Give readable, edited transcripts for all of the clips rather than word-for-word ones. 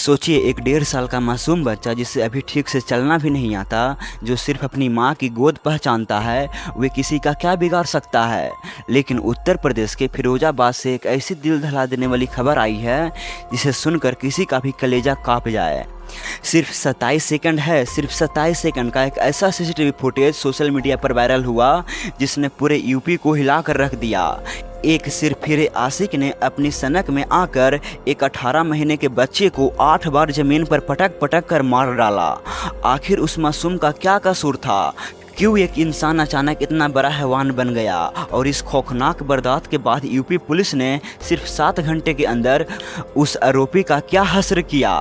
सोचिए, एक 1.5 साल का मासूम बच्चा जिसे अभी ठीक से चलना भी नहीं आता, जो सिर्फ अपनी माँ की गोद पहचानता है, वे किसी का क्या बिगाड़ सकता है। लेकिन उत्तर प्रदेश के फिरोजाबाद से एक ऐसी दिल दहला देने वाली खबर आई है जिसे सुनकर किसी का भी कलेजा कांप जाए। सिर्फ 27 सेकंड है, सिर्फ 27 सेकंड का एक ऐसा सीसीटीवी फुटेज सोशल मीडिया पर वायरल हुआ जिसने पूरे यूपी को हिला कर रख दिया। एक सिरफिरे आशिक ने अपनी सनक में आकर एक 18 महीने के बच्चे को 8 बार जमीन पर पटक पटक कर मार डाला। आखिर उस मासूम का क्या कसूर था? क्यों एक इंसान अचानक इतना बड़ा हैवान बन गया? और इस खौफनाक वारदात के बाद यूपी पुलिस ने सिर्फ 7 घंटे के अंदर उस आरोपी का क्या हश्र किया?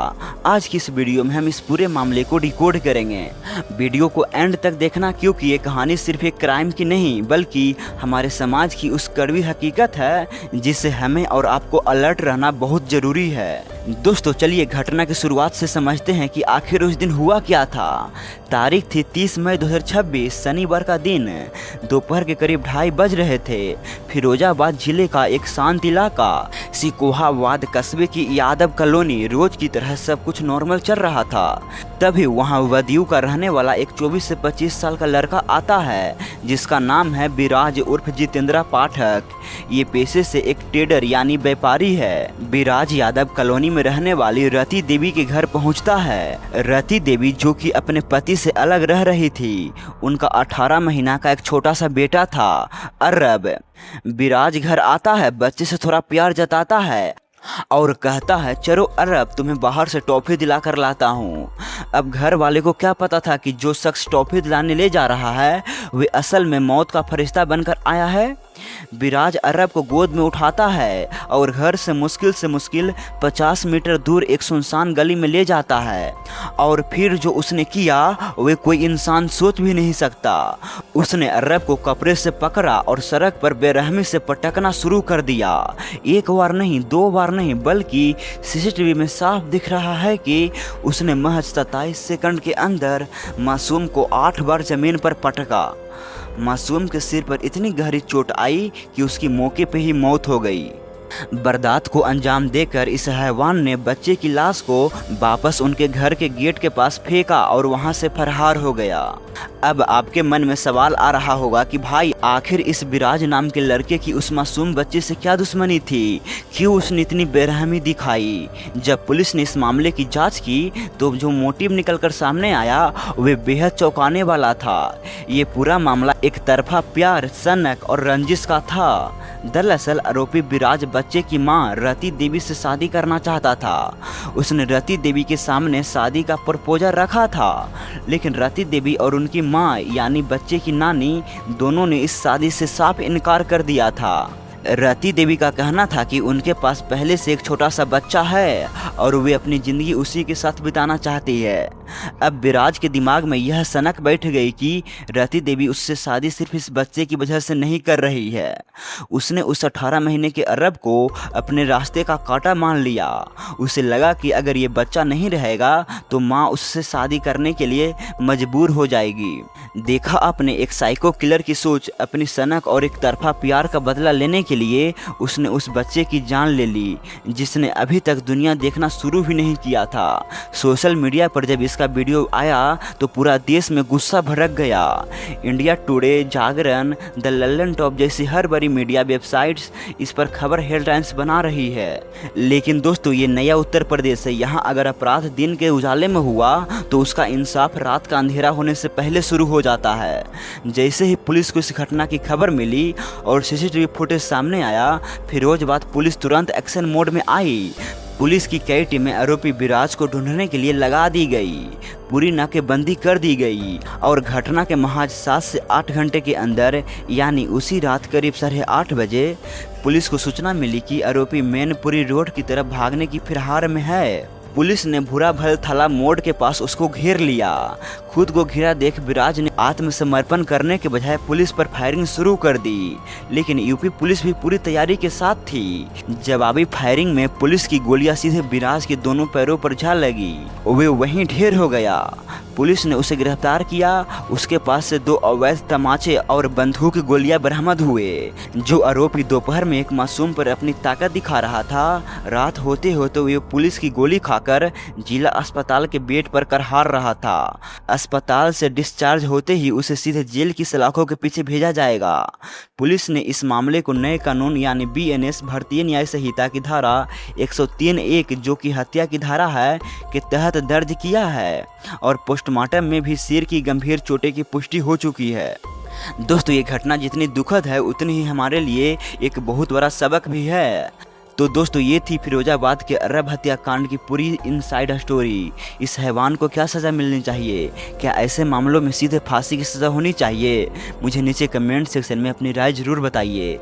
आज की इस वीडियो में हम इस पूरे मामले को डिकोड करेंगे। वीडियो को एंड तक देखना, क्योंकि ये कहानी सिर्फ एक क्राइम की नहीं बल्कि हमारे समाज की उस कड़वी हकीकत है जिससे हमें और आपको अलर्ट रहना बहुत ज़रूरी है। दोस्तों, चलिए घटना की शुरुआत से समझते हैं कि आखिर उस दिन हुआ क्या था। तारीख थी 30 मई 2026, शनिवार का दिन। दोपहर के करीब 2:30 बज रहे थे। फिरोजाबाद जिले का एक शांत इलाका सिकोहावाद कस्बे की यादव कॉलोनी, रोज की तरह सब कुछ नॉर्मल चल रहा था। तभी वहां बदियू का रहने वाला एक 24 से 25 साल का लड़का आता है जिसका नाम है विराज उर्फ जितेंद्र पाठक। ये पेशे से एक ट्रेडर यानी व्यापारी है। विराज यादव कॉलोनी में रहने वाली रति देवी के घर पहुंचता है। रति देवी जो कि अपने पति से अलग रह रही थी, उनका 18 महीना का एक छोटा सा बेटा था अरब। विराज घर आता है, बच्चे से थोड़ा प्यार जताता है और कहता है, चलो अरब, तुम्हें बाहर से टॉफी दिला कर लाता हूँ। अब घर वाले को क्या पता था कि जो शख्स टॉफी दिलाने ले जा रहा है वे असल में मौत का फरिश्ता बनकर आया है। विराज अरब को गोद में उठाता है और घर से मुश्किल 50 मीटर दूर एक सुनसान गली में ले जाता है। और फिर जो उसने किया वे कोई इंसान सोच भी नहीं सकता। उसने अरब को कपड़े से पकड़ा और सड़क पर बेरहमी से पटकना शुरू कर दिया। एक बार नहीं, 2 बार नहीं, बल्कि सीसीटीवी में साफ दिख रहा है कि उसने महज 27 सेकंड के अंदर मासूम को 8 बार जमीन पर पटका। मासूम के सिर पर इतनी गहरी चोट आई कि उसकी मौके पे ही मौत हो गई। वारदात को अंजाम देकर इस हैवान ने बच्चे की लाश को वापस उनके घर के गेट के पास फेंका और वहां से फरार हो गया। अब आपके मन में सवाल आ रहा होगा कि भाई, आखिर इस विराज नाम के लड़के की उस मासूम बच्चे से क्या दुश्मनी थी? क्यों उसने इतनी बेरहमी दिखाई? जब पुलिस ने इस मामले की जांच की तो जो मोटिव निकलकर सामने आया वे बेहद चौंकाने वाला था। ये पूरा मामला एक तरफा प्यार, सनक और रंजिश का था। दरअसल आरोपी विराज बच्चे की मां रति देवी से शादी करना चाहता था। उसने रति देवी के सामने शादी का प्रपोजल रखा था, लेकिन रति देवी और उनकी मां यानी बच्चे की नानी दोनों ने इस शादी से साफ इनकार कर दिया था। रति देवी का कहना था कि उनके पास पहले से एक छोटा सा बच्चा है और वे अपनी ज़िंदगी उसी के साथ बिताना चाहती है। अब विराज के दिमाग में यह सनक बैठ गई कि रति देवी उससे शादी सिर्फ इस बच्चे की वजह से नहीं कर रही है। उसने उस 18 महीने के अरब को अपने रास्ते का कांटा मान लिया। उसे लगा कि अगर ये बच्चा नहीं रहेगा तो माँ उससे शादी करने के लिए मजबूर हो जाएगी। देखा आपने, एक साइको किलर की सोच। अपनी सनक और एक तरफा प्यार का बदला लेने के लिए उसने उस बच्चे की जान ले ली जिसने अभी तक दुनिया देखना शुरू भी नहीं किया था। सोशल मीडिया पर जब इसका वीडियो आया तो पूरा देश में गुस्सा भड़क गया। India today, Jagran, the London top जैसी हर बड़ी मीडिया वेबसाइट्स इस पर खबर हेडलाइंस बना रही है। लेकिन दोस्तों, ये नया उत्तर प्रदेश है। यहाँ अगर अपराध दिन के उजाले में हुआ तो उसका इंसाफ रात का अंधेरा होने से पहले शुरू हो जाता है। जैसे ही पुलिस को इस घटना की खबर मिली और सीसीटीवी फुटेज सामने आया, फिरोजाबाद पुलिस तुरंत एक्शन मोड में आई। पुलिस की कई टीमें आरोपी विराज को ढूंढने के लिए लगा दी गई। पूरी नाकेबंदी कर दी गई और घटना के महज 7 से 8 घंटे के अंदर यानी उसी रात करीब 8:30 बजे पुलिस को सूचना मिली कि आरोपी मैनपुरी रोड की तरफ भागने की फिरार में है। पुलिस ने भूरा भल थाला मोड़ के पास उसको घेर लिया। खुद को घिरा देख विराज ने आत्मसमर्पण करने के बजाय पुलिस पर फायरिंग शुरू कर दी, लेकिन यूपी पुलिस भी पूरी तैयारी के साथ थी। जवाबी फायरिंग में पुलिस की गोलियां सीधे विराज के दोनों पैरों पर जा लगी, वे वहीं ढेर हो गया। पुलिस ने उसे गिरफ्तार किया। उसके पास से 2 अवैध तमाचे और बंदूक गोलियां बरामद हुए। जो आरोपी दोपहर में एक मासूम पर अपनी ताकत दिखा रहा था, रात होते होते वे पुलिस की गोली खाकर जिला अस्पताल के बेड पर करहार रहा था। अस्पताल से डिस्चार्ज होते ही उसे सीधे जेल की सलाखों के पीछे भेजा जाएगा। पुलिस ने इस मामले को नए कानून यानी BNS भारतीय न्याय संहिता की धारा 103(1) जो कि हत्या की धारा है के तहत दर्ज किया है, और पोस्टमार्टम में भी सिर की गंभीर चोटें की पुष्टि हो चुकी है। दोस्तों, ये घटना जितनी दुखद है उतनी ही हमारे लिए एक बहुत बड़ा सबक भी है। तो दोस्तों, ये थी फिरोजाबाद के अरब हत्याकांड की पूरी इनसाइड स्टोरी। इस हैवान को क्या सज़ा मिलनी चाहिए? क्या ऐसे मामलों में सीधे फांसी की सज़ा होनी चाहिए? मुझे नीचे कमेंट सेक्शन में अपनी राय ज़रूर बताइए।